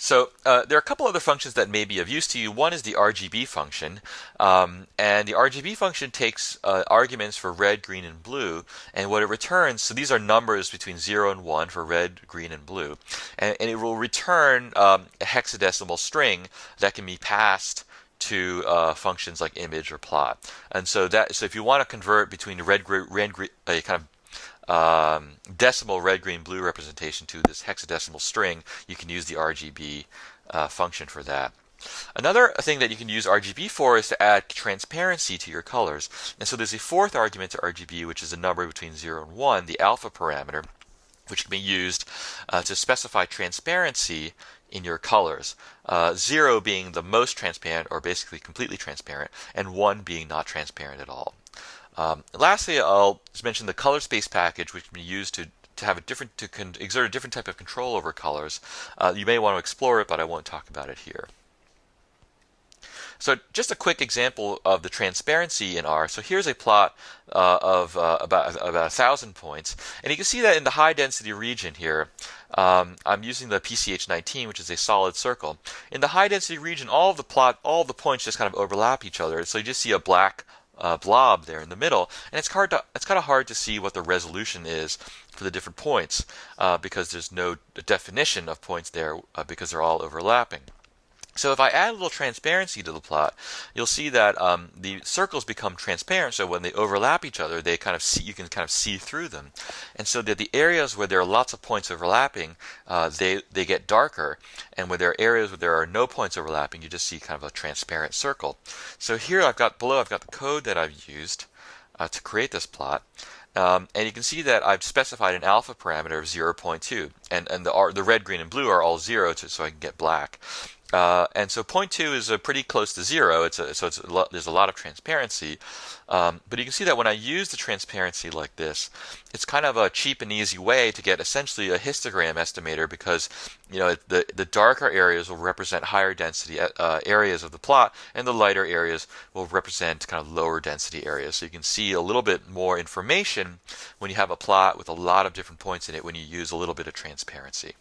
So there are a couple other functions that may be of use to you. One is the RGB function, and the RGB function takes arguments for red, green, and blue, and what it returns, so these are numbers between 0 and 1 for red, green, and blue, and it will return a hexadecimal string that can be passed to functions like image or plot. And so if you want to convert between the a kind of decimal red, green, blue representation to this hexadecimal string, you can use the RGB function for that. Another thing that you can use RGB for is to add transparency to your colors. And so there's a fourth argument to RGB, which is a number between 0 and 1, the alpha parameter, which can be used to specify transparency in your colors. 0 being the most transparent, or basically completely transparent, and 1 being not transparent at all. Lastly, I'll just mention the color space package, which can be used to have exert a different type of control over colors. You may want to explore it, but I won't talk about it here. So just a quick example of the transparency in R. So here's a plot of about 1,000 points, and you can see that in the high density region here, I'm using the PCH19, which is a solid circle. In the high density region, all of the points just kind of overlap each other. So you just see a black blob there in the middle, and it's kind of hard to see what the resolution is for the different points because there's no definition of points there because they're all overlapping. So if I add a little transparency to the plot, you'll see that the circles become transparent. So when they overlap each other, you can kind of see through them, and so that the areas where there are lots of points overlapping, they get darker, and where there are areas where there are no points overlapping, you just see kind of a transparent circle. So here I've got the code that I've used to create this plot. And you can see that I've specified an alpha parameter of 0.2, and the red, green, and blue are all 0, so I can get black. And so 0.2 is pretty close to 0. There's a lot of transparency, but you can see that when I use the transparency like this, it's kind of a cheap and easy way to get essentially a histogram estimator, because the darker areas will represent higher density areas of the plot, and the lighter areas will represent kind of lower density areas. So you can see a little bit more information when you have a plot with a lot of different points in it when you use a little bit of transparency.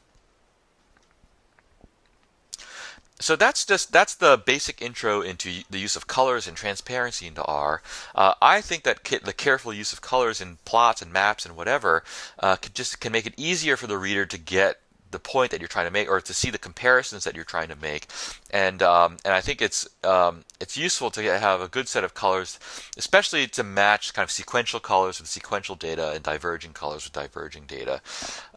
So that's the basic intro into the use of colors and transparency into R. I think that the careful use of colors in plots and maps and whatever can make it easier for the reader to get the point that you're trying to make, or to see the comparisons that you're trying to make, and I think it's useful to have a good set of colors, especially to match kind of sequential colors with sequential data and diverging colors with diverging data.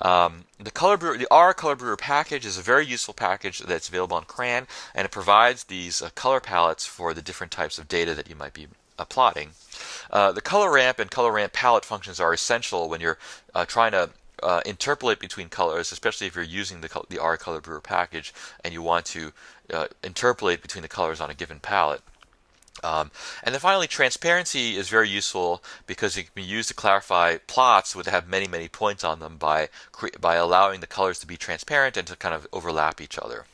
The R Color Brewer package is a very useful package that's available on CRAN, and it provides these color palettes for the different types of data that you might be plotting. The color ramp and color ramp palette functions are essential when you're trying to interpolate between colors, especially if you're using the R Color Brewer package and you want to interpolate between the colors on a given palette. And then finally, transparency is very useful because it can be used to clarify plots that have many points on them by allowing the colors to be transparent and to kind of overlap each other.